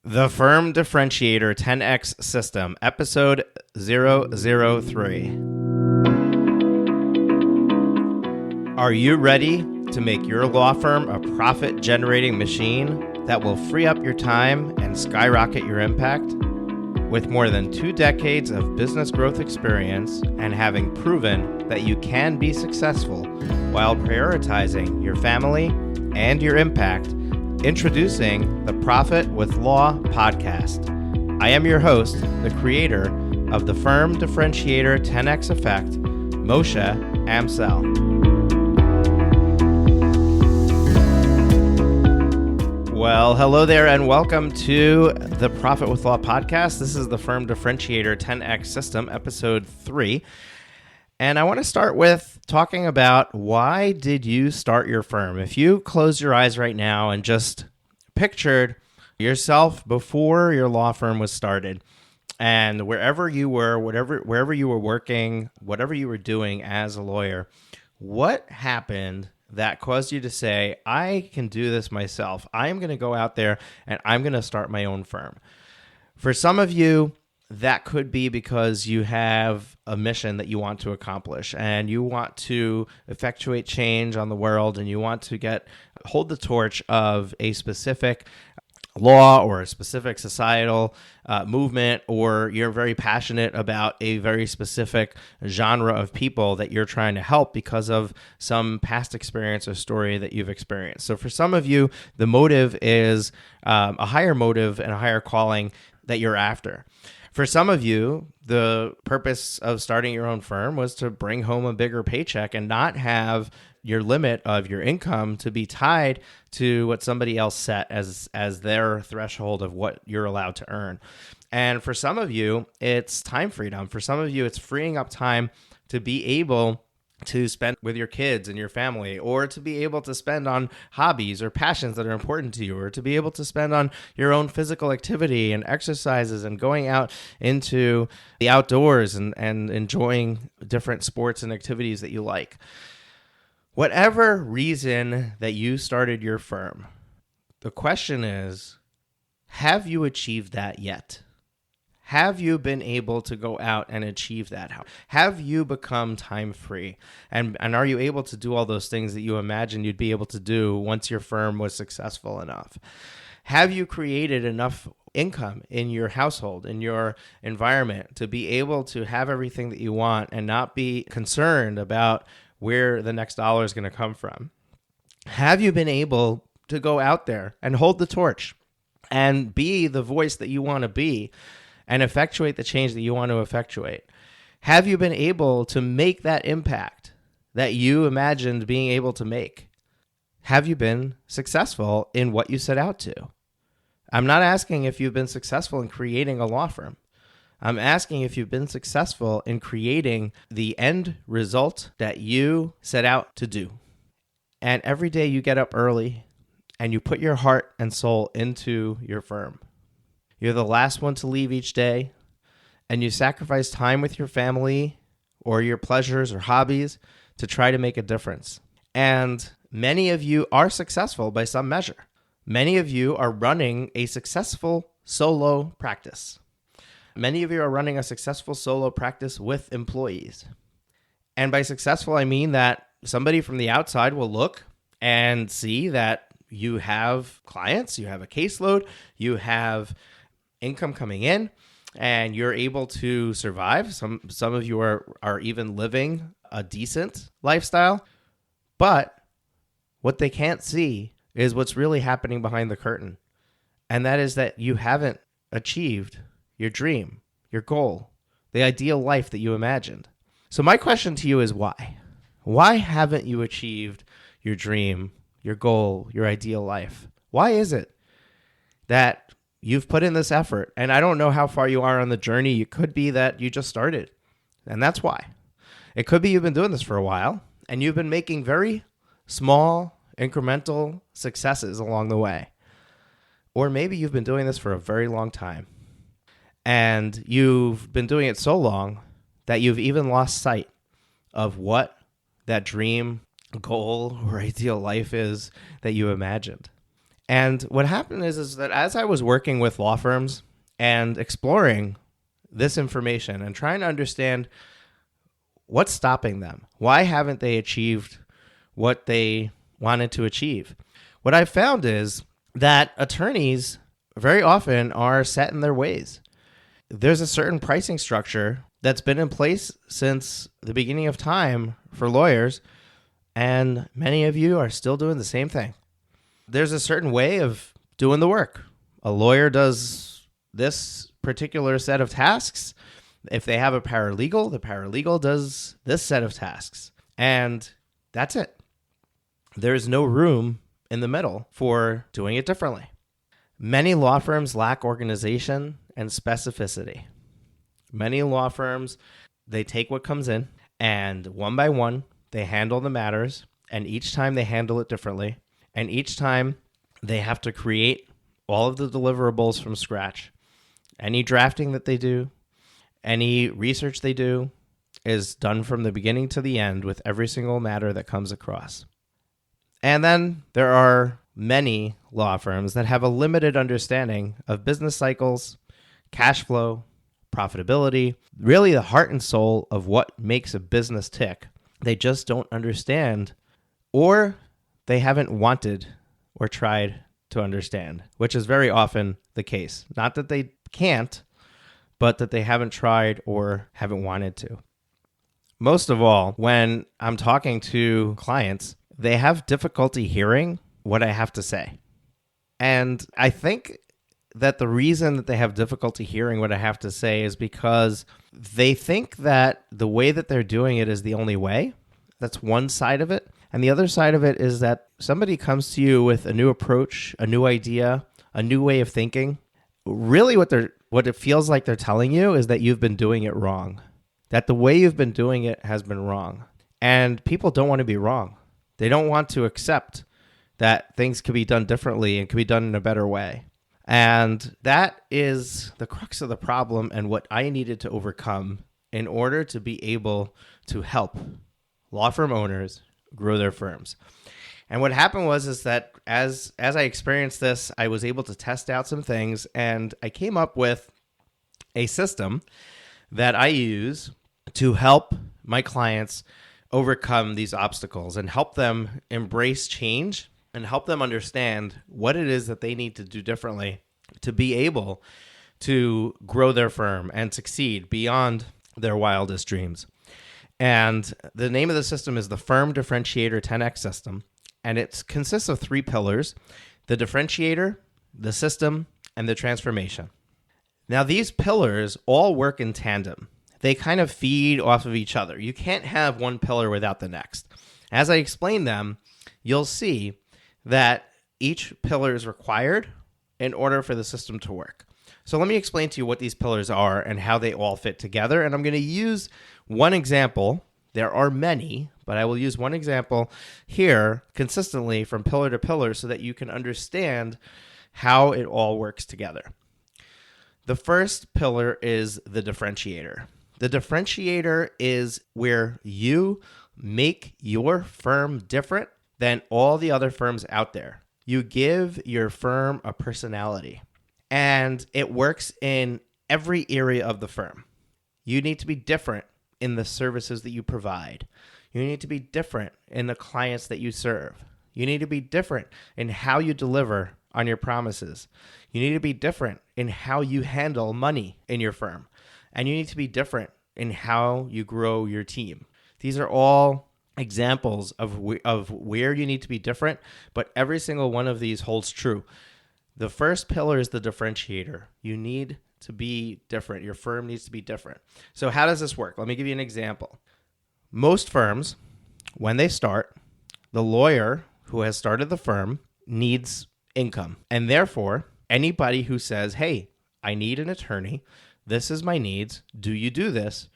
The Firm Differentiator 10x System, Episode 003. Are you ready to make your law firm a profit-generating machine that will free up your time and skyrocket your impact? With more than 2 decades of business growth experience and having proven that you can be successful while prioritizing your family and your impact, introducing the Profit with Law podcast. I am your host, the creator of the Firm Differentiator 10x Effect, Moshe Amsel. Well, hello there and welcome to the Profit with Law podcast. This is the Firm Differentiator 10x System, episode 3. And I want to start with talking about why did you start your firm? If you close your eyes right now and just pictured yourself before your law firm was started, and wherever you were, wherever you were working, whatever you were doing as a lawyer, what happened that caused you to say, I can do this myself. I'm going to go out there and I'm going to start my own firm? For some of you, that could be because you have a mission that you want to accomplish and you want to effectuate change on the world and you want to hold the torch of a specific law or a specific societal movement, or you're very passionate about a very specific genre of people that you're trying to help because of some past experience or story that you've experienced. So for some of you, the motive is a higher motive and a higher calling that you're after. For some of you, the purpose of starting your own firm was to bring home a bigger paycheck and not have your limit of your income to be tied to what somebody else set as their threshold of what you're allowed to earn. And for some of you, it's time freedom. For some of you, it's freeing up time to be able to spend with your kids and your family, or to be able to spend on hobbies or passions that are important to you, or to be able to spend on your own physical activity and exercises and going out into the outdoors and enjoying different sports and activities that you like. Whatever reason that you started your firm, the question is, have you achieved that yet? Have you been able to go out and achieve that? Have you become time-free? And are you able to do all those things that you imagined you'd be able to do once your firm was successful enough? Have you created enough income in your household, in your environment, to be able to have everything that you want and not be concerned about where the next dollar is going to come from? Have you been able to go out there and hold the torch and be the voice that you want to be and effectuate the change that you want to effectuate? Have you been able to make that impact that you imagined being able to make? Have you been successful in what you set out to? I'm not asking if you've been successful in creating a law firm. I'm asking if you've been successful in creating the end result that you set out to do. And every day you get up early and you put your heart and soul into your firm. You're the last one to leave each day, and you sacrifice time with your family or your pleasures or hobbies to try to make a difference. And many of you are successful by some measure. Many of you are running a successful solo practice. Many of you are running a successful solo practice with employees. And by successful, I mean that somebody from the outside will look and see that you have clients, you have a caseload, you have income coming in, and you're able to survive. Some of you are even living a decent lifestyle. But what they can't see is what's really happening behind the curtain. And that is that you haven't achieved your dream, your goal, the ideal life that you imagined. So my question to you is why? Why haven't you achieved your dream, your goal, your ideal life? Why is it that you've put in this effort? And I don't know how far you are on the journey. It could be that you just started, and that's why. It could be you've been doing this for a while, and you've been making very small, incremental successes along the way. Or maybe you've been doing this for a very long time, and you've been doing it so long that you've even lost sight of what that dream, goal, or ideal life is that you imagined. And what happened is that as I was working with law firms and exploring this information and trying to understand what's stopping them, why haven't they achieved what they wanted to achieve, what I found is that attorneys very often are set in their ways. There's a certain pricing structure that's been in place since the beginning of time for lawyers, and many of you are still doing the same thing. There's a certain way of doing the work. A lawyer does this particular set of tasks. If they have a paralegal, the paralegal does this set of tasks. And that's it. There's no room in the middle for doing it differently. Many law firms lack organization and specificity. Many law firms, they take what comes in and one by one, they handle the matters, and each time they handle it differently. And each time they have to create all of the deliverables from scratch. Any drafting that they do, any research they do is done from the beginning to the end with every single matter that comes across. And then there are many law firms that have a limited understanding of business cycles, cash flow, profitability, really the heart and soul of what makes a business tick. They just don't understand, or they haven't wanted or tried to understand, which is very often the case. Not that they can't, but that they haven't tried or haven't wanted to. Most of all, when I'm talking to clients, they have difficulty hearing what I have to say. And I think that the reason that they have difficulty hearing what I have to say is because they think that the way that they're doing it is the only way. That's one side of it. And the other side of it is that somebody comes to you with a new approach, a new idea, a new way of thinking. Really what it feels like they're telling you is that you've been doing it wrong, that the way you've been doing it has been wrong. And people don't want to be wrong. They don't want to accept that things could be done differently and could be done in a better way. And that is the crux of the problem and what I needed to overcome in order to be able to help law firm owners grow their firms. And what happened is that as I experienced this, I was able to test out some things, and I came up with a system that I use to help my clients overcome these obstacles and help them embrace change and help them understand what it is that they need to do differently to be able to grow their firm and succeed beyond their wildest dreams. And the name of the system is the Firm Differentiator 10x system. And it consists of 3 pillars: the differentiator, the system, and the transformation. Now, these pillars all work in tandem. They kind of feed off of each other. You can't have one pillar without the next. As I explain them, you'll see that each pillar is required in order for the system to work. So let me explain to you what these pillars are and how they all fit together. And I'm going to use one example. There are many, but I will use one example here consistently from pillar to pillar so that you can understand how it all works together. The first pillar is the differentiator. The differentiator is where you make your firm different than all the other firms out there. You give your firm a personality, and it works in every area of the firm. You need to be different in the services that you provide. You need to be different in the clients that you serve. You need to be different in how you deliver on your promises. You need to be different in how you handle money in your firm. And you need to be different in how you grow your team. These are all examples of where you need to be different, but every single one of these holds true. The first pillar is the differentiator. You need to be different. Your firm needs to be different. So how does this work? Let me give you an example. Most firms, when they start, the lawyer who has started the firm needs income. And therefore, anybody who says, hey, I need an attorney, this is my needs, do you do this?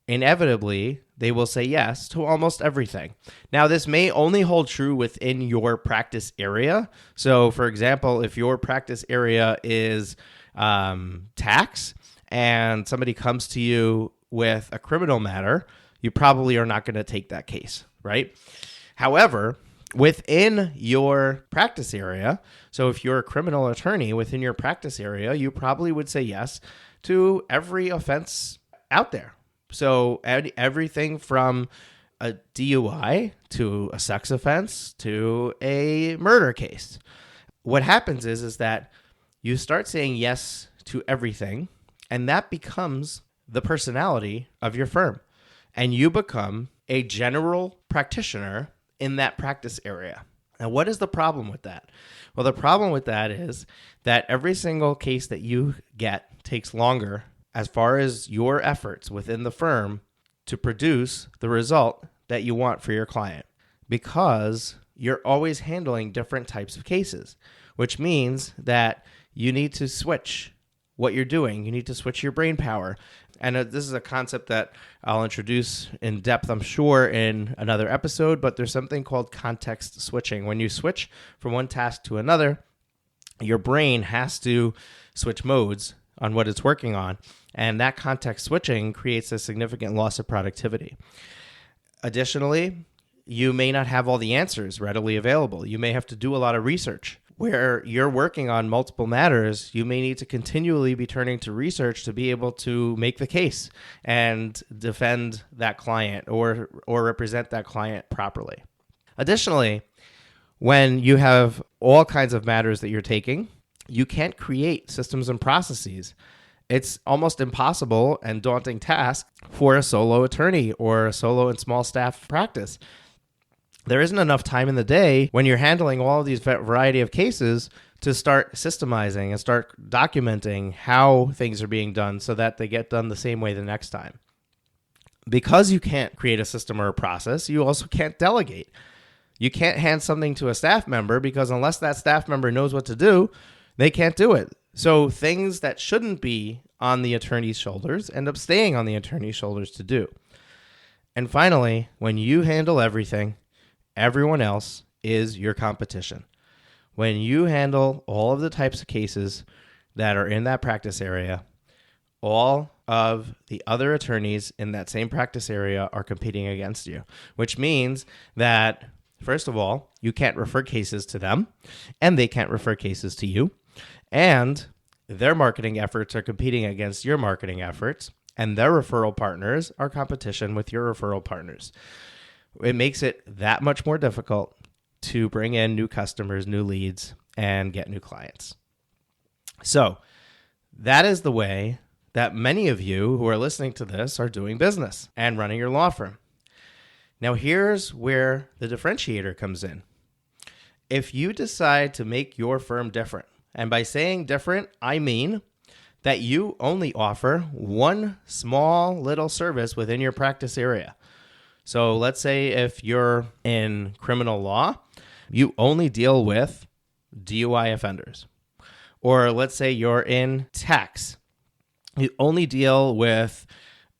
Inevitably, they will say yes to almost everything. Now, this may only hold true within your practice area. So, for example, if your practice area is tax and somebody comes to you with a criminal matter, you probably are not going to take that case, right? However, within your practice area. So if you're a criminal attorney within your practice area, you probably would say yes to every offense out there. So everything from a DUI to a sex offense to a murder case. What happens is that you start saying yes to everything, and that becomes the personality of your firm. And you become a general practitioner in that practice area. Now, what is the problem with that? Well, the problem with that is that every single case that you get takes longer as far as your efforts within the firm to produce the result that you want for your client, because you're always handling different types of cases, which means that you need to switch what you're doing. You need to switch your brain power. And this is a concept that I'll introduce in depth, I'm sure, in another episode, but there's something called context switching. When you switch from one task to another, your brain has to switch modes on what it's working on, and that context switching creates a significant loss of productivity. Additionally, you may not have all the answers readily available. You may have to do a lot of research. Where you're working on multiple matters, you may need to continually be turning to research to be able to make the case and defend that client or represent that client properly. Additionally, when you have all kinds of matters that you're taking, you can't create systems and processes. It's almost impossible and daunting task for a solo attorney or a solo and small staff practice. There isn't enough time in the day when you're handling all of these variety of cases to start systemizing and start documenting how things are being done so that they get done the same way the next time. Because you can't create a system or a process, you also can't delegate. You can't hand something to a staff member because unless that staff member knows what to do, they can't do it. So things that shouldn't be on the attorney's shoulders end up staying on the attorney's shoulders to do. And finally, when you handle everything, everyone else is your competition. When you handle all of the types of cases that are in that practice area, all of the other attorneys in that same practice area are competing against you, which means that, first of all, you can't refer cases to them, and they can't refer cases to you, and their marketing efforts are competing against your marketing efforts, and their referral partners are competition with your referral partners. It makes it that much more difficult to bring in new customers, new leads, and get new clients. So that is the way that many of you who are listening to this are doing business and running your law firm. Now, here's where the differentiator comes in. If you decide to make your firm different, and by saying different, I mean that you only offer one small little service within your practice area. So let's say if you're in criminal law, you only deal with DUI offenders. Or let's say you're in tax, you only deal with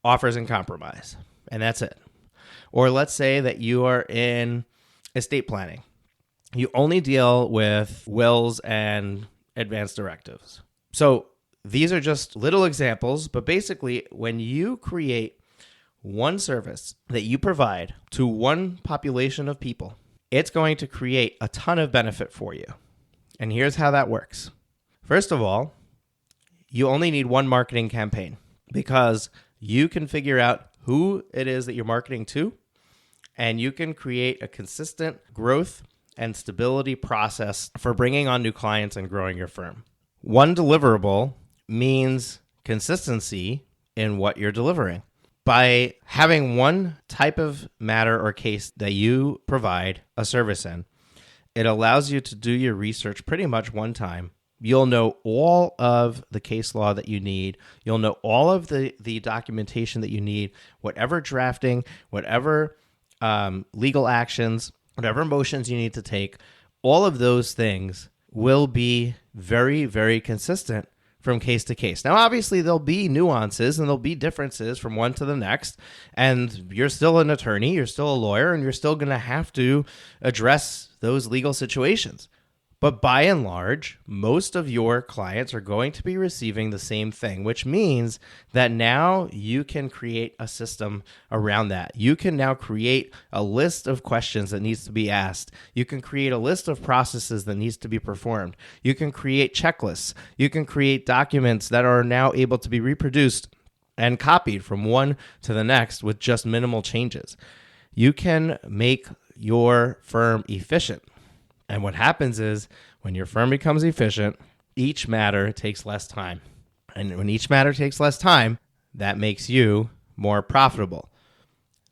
offers and compromise, and that's it. Or let's say that you are in estate planning. You only deal with wills and advance directives. So these are just little examples, but basically when you create one service that you provide to one population of people, it's going to create a ton of benefit for you. And here's how that works. First of all, you only need one marketing campaign because you can figure out who it is that you're marketing to, and you can create a consistent growth and stability process for bringing on new clients and growing your firm. One deliverable means consistency in what you're delivering. By having one type of matter or case that you provide a service in, it allows you to do your research pretty much one time. You'll know all of the case law that you need. You'll know all of the documentation that you need, whatever drafting, whatever legal actions, whatever motions you need to take. All of those things will be very, very consistent from case to case. Now, obviously, there'll be nuances and there'll be differences from one to the next. And you're still an attorney, you're still a lawyer, and you're still going to have to address those legal situations. But by and large, most of your clients are going to be receiving the same thing, which means that now you can create a system around that. You can now create a list of questions that needs to be asked. You can create a list of processes that needs to be performed. You can create checklists. You can create documents that are now able to be reproduced and copied from one to the next with just minimal changes. You can make your firm efficient. And what happens is when your firm becomes efficient, each matter takes less time. And when each matter takes less time, that makes you more profitable.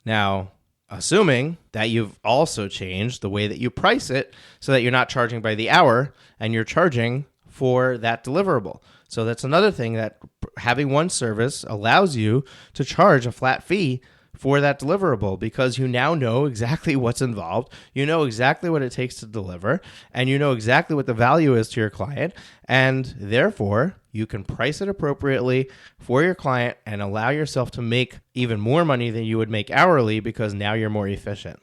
Now, assuming that you've also changed the way that you price it so that you're not charging by the hour and you're charging for that deliverable. So that's another thing, that having one service allows you to charge a flat fee for that deliverable, because you now know exactly what's involved, you know exactly what it takes to deliver, and you know exactly what the value is to your client, and therefore you can price it appropriately for your client and allow yourself to make even more money than you would make hourly, because now you're more efficient.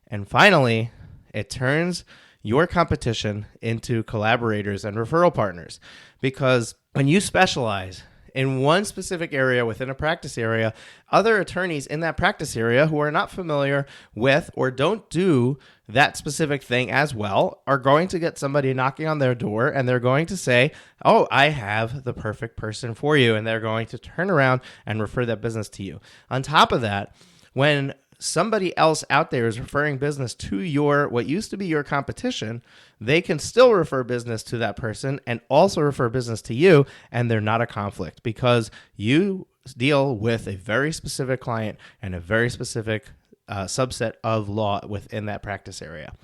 And finally, it turns your competition into collaborators and referral partners, because when you specialize in one specific area within a practice area, other attorneys in that practice area who are not familiar with or don't do that specific thing as well are going to get somebody knocking on their door, and they're going to say, oh, I have the perfect person for you. And they're going to turn around and refer that business to you. On top of that, when somebody else out there is referring business to your, what used to be your competition, they can still refer business to that person and also refer business to you, and they're not a conflict, because you deal with a very specific client and a very specific subset of law within that practice area.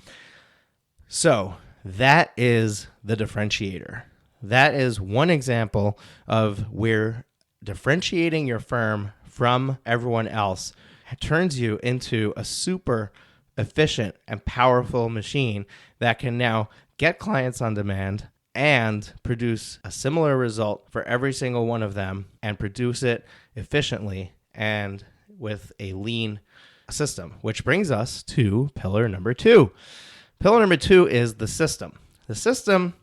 So that is the differentiator. That is one example of where differentiating your firm from everyone else turns you into a super efficient and powerful machine that can now get clients on demand and produce a similar result for every single one of them, and produce it efficiently and with a lean system, which brings us to pillar number 2. Pillar number 2 is the system. The system,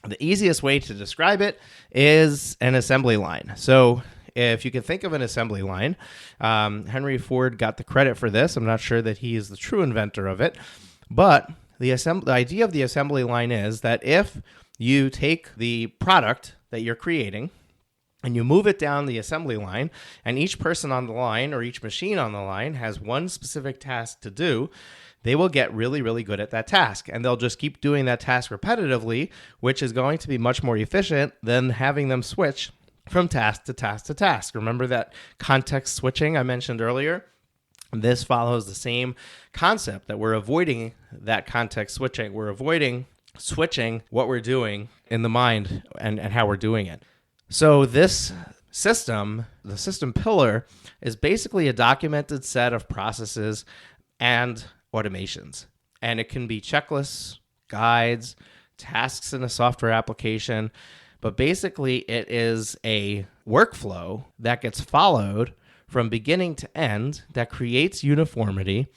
the easiest way to describe it is an assembly line. So if you can think of an assembly line, Henry Ford got the credit for this. I'm not sure that he is the true inventor of it, but the idea of the assembly line is that if you take the product that you're creating and you move it down the assembly line, and each person on the line or each machine on the line has one specific task to do, they will get really, really good at that task. And they'll just keep doing that task repetitively, which is going to be much more efficient than having them switch from task to task to task. Remember that context switching I mentioned earlier? This follows the same concept, that we're avoiding that context switching. We're avoiding switching what we're doing in the mind and how we're doing it. So this system, the system pillar, is basically a documented set of processes and automations. And it can be checklists, guides, tasks in a software application. But basically, it is a workflow that gets followed from beginning to end that creates uniformity.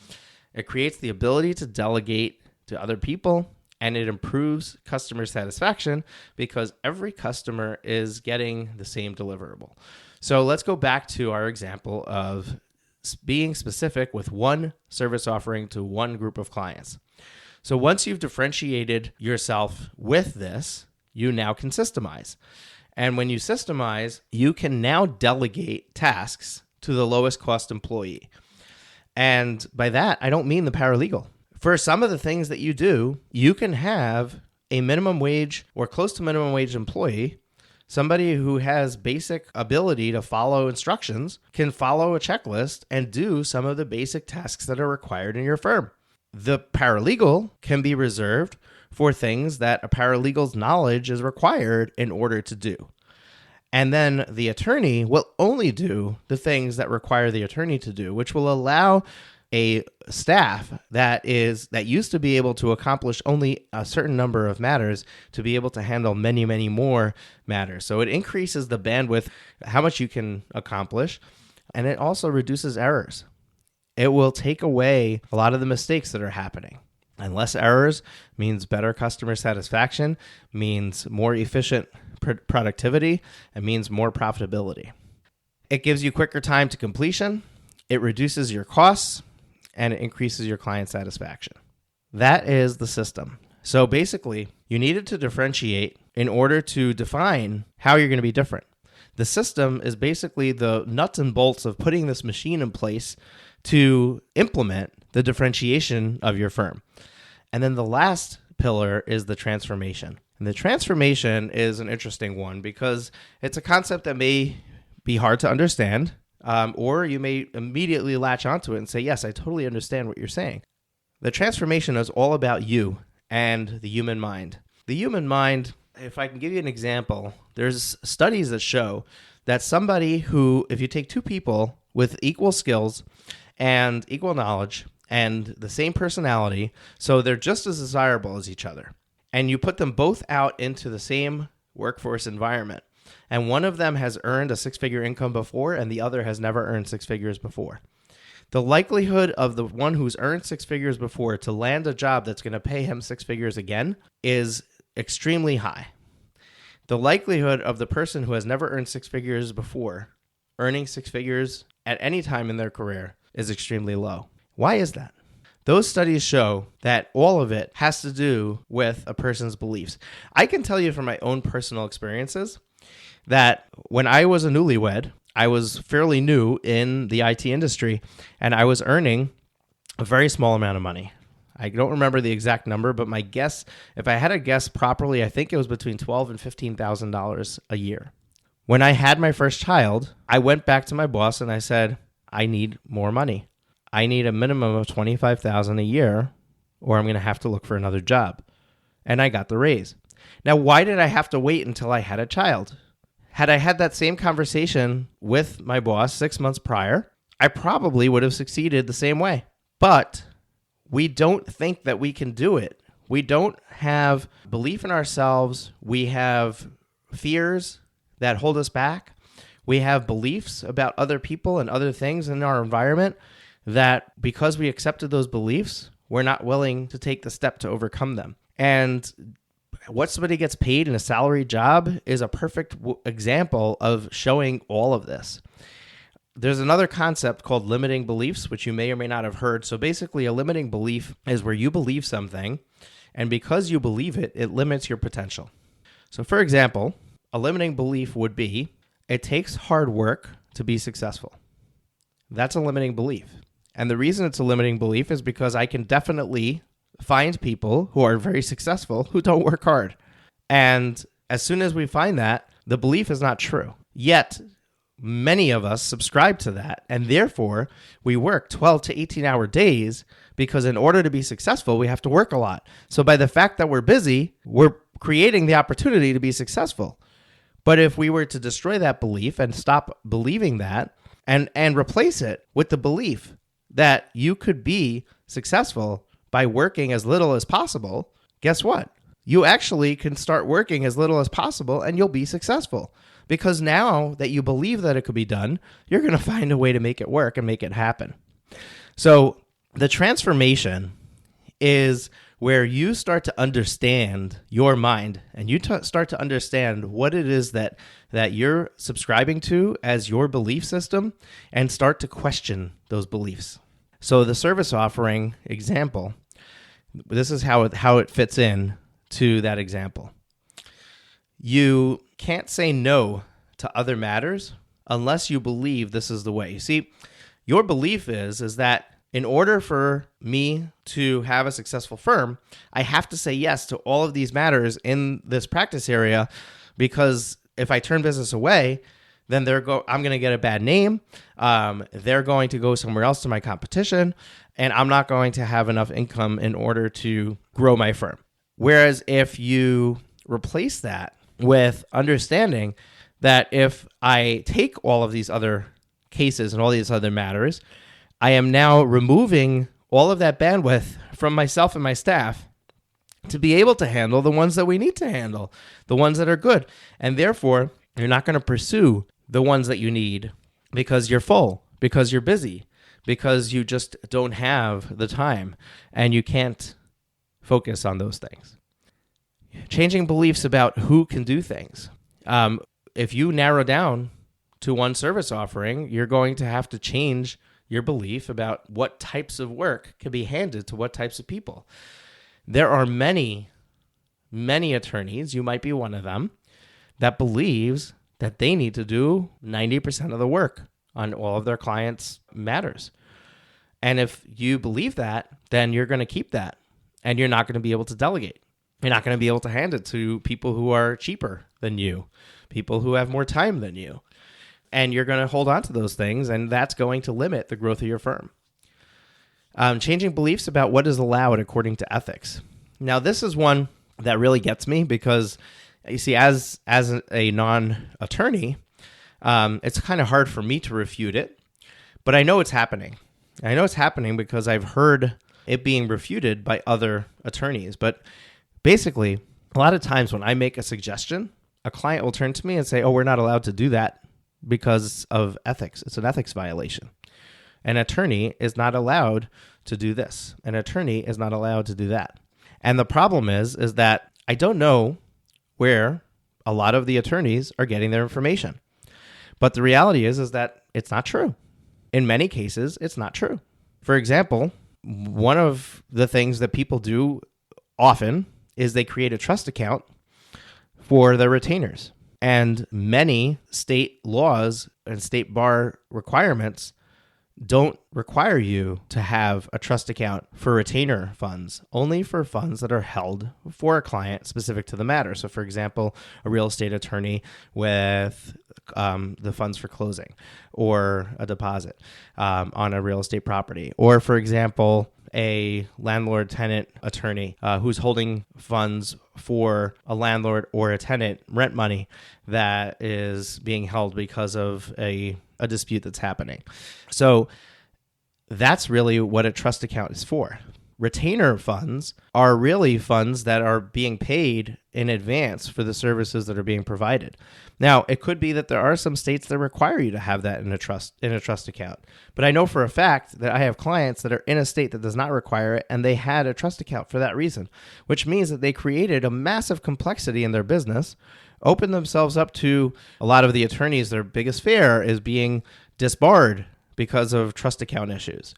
It creates the ability to delegate to other people, and it improves customer satisfaction because every customer is getting the same deliverable. So let's go back to our example of being specific with one service offering to one group of clients. So once you've differentiated yourself with this, you now can systemize. And when you systemize, you can now delegate tasks to the lowest cost employee. And by that, I don't mean the paralegal. For some of the things that you do, you can have a minimum wage or close to minimum wage employee, somebody who has basic ability to follow instructions, can follow a checklist and do some of the basic tasks that are required in your firm. The paralegal can be reserved for things that a paralegal's knowledge is required in order to do. And then the attorney will only do the things that require the attorney to do, which will allow a staff that used to be able to accomplish only a certain number of matters to be able to handle many, many more matters. So it increases the bandwidth, how much you can accomplish, and it also reduces errors. It will take away a lot of the mistakes that are happening. And less errors means better customer satisfaction, means more efficient productivity, and means more profitability. It gives you quicker time to completion, it reduces your costs, and it increases your client satisfaction. That is the system. So basically, you needed to differentiate in order to define how you're going to be different. The system is basically the nuts and bolts of putting this machine in place to implement the differentiation of your firm. And then the last pillar is the transformation. And the transformation is an interesting one because it's a concept that may be hard to understand, or you may immediately latch onto it and say, yes, I totally understand what you're saying. The transformation is all about you and the human mind. The human mind, if I can give you an example, there's studies that show that somebody who, if you take two people with equal skills and equal knowledge and the same personality, so they're just as desirable as each other, and you put them both out into the same workforce environment, and one of them has earned a six-figure income before and the other has never earned six figures before, the likelihood of the one who's earned six figures before to land a job that's going to pay him six figures again is extremely high. The likelihood of the person who has never earned six figures before earning six figures at any time in their career is extremely low. Why is that? Those studies show that all of it has to do with a person's beliefs. I can tell you from my own personal experiences that when I was a newlywed, I was fairly new in the IT industry, and I was earning a very small amount of money. I don't remember the exact number, but my guess, if I had to guess properly, I think it was between $12,000 and $15,000 a year. When I had my first child, I went back to my boss and I said, I need more money. I need a minimum of $25,000 a year, or I'm going to have to look for another job. And I got the raise. Now, why did I have to wait until I had a child? Had I had that same conversation with my boss 6 months prior, I probably would have succeeded the same way. But we don't think that we can do it. We don't have belief in ourselves. We have fears that hold us back. We have beliefs about other people and other things in our environment that because we accepted those beliefs, we're not willing to take the step to overcome them. And what somebody gets paid in a salaried job is a perfect example of showing all of this. There's another concept called limiting beliefs, which you may or may not have heard. So basically, a limiting belief is where you believe something, and because you believe it, it limits your potential. So for example, a limiting belief would be, it takes hard work to be successful. That's a limiting belief. And the reason it's a limiting belief is because I can definitely find people who are very successful who don't work hard. And as soon as we find that, the belief is not true. Yet, many of us subscribe to that, and therefore, we work 12 to 18-hour days because in order to be successful, we have to work a lot. So by the fact that we're busy, we're creating the opportunity to be successful. But if we were to destroy that belief and stop believing that and replace it with the belief that you could be successful by working as little as possible, guess what? You actually can start working as little as possible and you'll be successful. Because now that you believe that it could be done, you're going to find a way to make it work and make it happen. So the transformation is where you start to understand your mind and you start to understand what it is that you're subscribing to as your belief system and start to question those beliefs. So the service offering example, this is how it fits in to that example. You can't say no to other matters unless you believe this is the way. You see, your belief is that in order for me to have a successful firm, I have to say yes to all of these matters in this practice area, because if I turn business away, then I'm going to get a bad name. They're going to go somewhere else to my competition, and I'm not going to have enough income in order to grow my firm. Whereas if you replace that with understanding that if I take all of these other cases and all these other matters, I am now removing all of that bandwidth from myself and my staff to be able to handle the ones that we need to handle, the ones that are good. And therefore, you're not going to pursue the ones that you need because you're full, because you're busy, because you just don't have the time and you can't focus on those things. Changing beliefs about who can do things. If you narrow down to one service offering, you're going to have to change your belief about what types of work can be handed to what types of people. There are many, many attorneys, you might be one of them, that believes that they need to do 90% of the work on all of their clients' matters. And if you believe that, then you're going to keep that, and you're not going to be able to delegate. You're not going to be able to hand it to people who are cheaper than you, people who have more time than you. And you're going to hold on to those things, and that's going to limit the growth of your firm. Changing beliefs about what is allowed according to ethics. Now, this is one that really gets me because, you see, as a non-attorney, it's kind of hard for me to refute it, but I know it's happening. I know it's happening because I've heard it being refuted by other attorneys. But basically, a lot of times when I make a suggestion, a client will turn to me and say, oh, we're not allowed to do that because of ethics. It's an ethics violation. An attorney is not allowed to do this. An attorney is not allowed to do that. And the problem is that I don't know where a lot of the attorneys are getting their information. But the reality is that it's not true. In many cases, it's not true. For example, one of the things that people do often is they create a trust account for their retainers. And many state laws and state bar requirements don't require you to have a trust account for retainer funds, only for funds that are held for a client specific to the matter. So, for example, a real estate attorney with the funds for closing or a deposit on a real estate property. Or, for example, a landlord-tenant attorney who's holding funds for a landlord or a tenant rent money that is being held because of a dispute that's happening. So that's really what a trust account is for. Retainer funds are really funds that are being paid in advance for the services that are being provided. Now, it could be that there are some states that require you to have that in a trust account. But I know for a fact that I have clients that are in a state that does not require it, and they had a trust account for that reason, which means that they created a massive complexity in their business, opened themselves up to a lot of the attorneys. Their biggest fear is being disbarred because of trust account issues.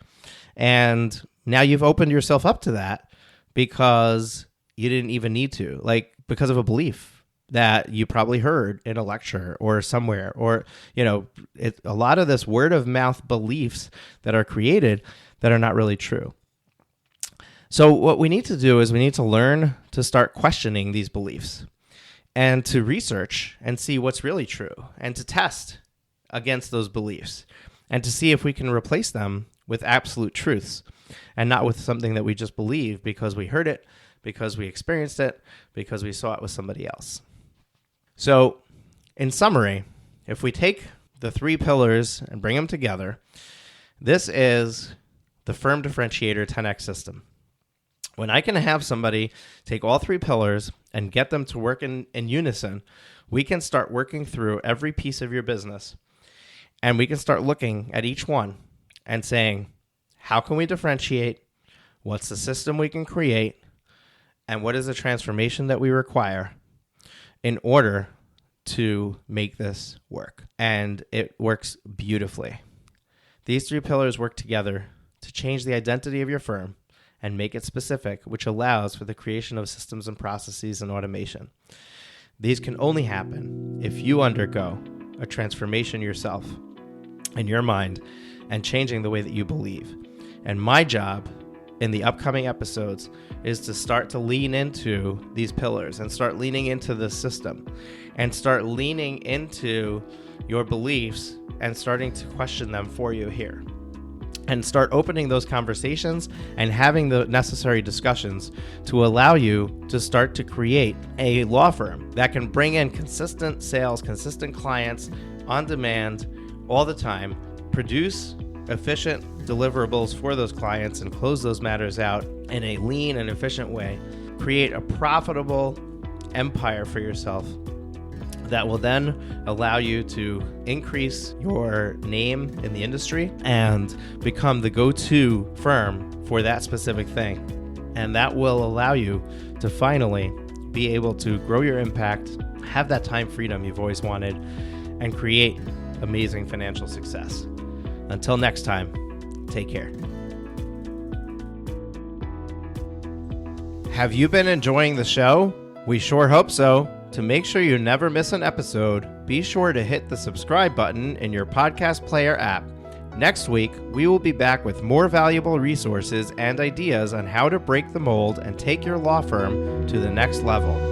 And now you've opened yourself up to that because you didn't even need to, like because of a belief that you probably heard in a lecture or somewhere, or, a lot of this word of mouth beliefs that are created that are not really true. So what we need to do is we need to learn to start questioning these beliefs and to research and see what's really true and to test against those beliefs and to see if we can replace them with absolute truths and not with something that we just believe because we heard it, because we experienced it, because we saw it with somebody else. So, in summary, if we take the three pillars and bring them together, this is the Firm Differentiator 10x system. When I can have somebody take all three pillars and get them to work in unison, we can start working through every piece of your business, and we can start looking at each one and saying, how can we differentiate? What's the system we can create? And what is the transformation that we require in order to make this work? And it works beautifully. These three pillars work together to change the identity of your firm and make it specific, which allows for the creation of systems and processes and automation. These can only happen if you undergo a transformation yourself in your mind and changing the way that you believe. And my job in the upcoming episodes is to start to lean into these pillars and start leaning into the system and start leaning into your beliefs and starting to question them for you here. And start opening those conversations and having the necessary discussions to allow you to start to create a law firm that can bring in consistent sales, consistent clients on demand all the time, produce efficient deliverables for those clients and close those matters out in a lean and efficient way, create a profitable empire for yourself that will then allow you to increase your name in the industry and become the go-to firm for that specific thing. And that will allow you to finally be able to grow your impact, have that time freedom you've always wanted, and create amazing financial success. Until next time, take care. Have you been enjoying the show? We sure hope so. To make sure you never miss an episode, be sure to hit the subscribe button in your podcast player app. Next week, we will be back with more valuable resources and ideas on how to break the mold and take your law firm to the next level.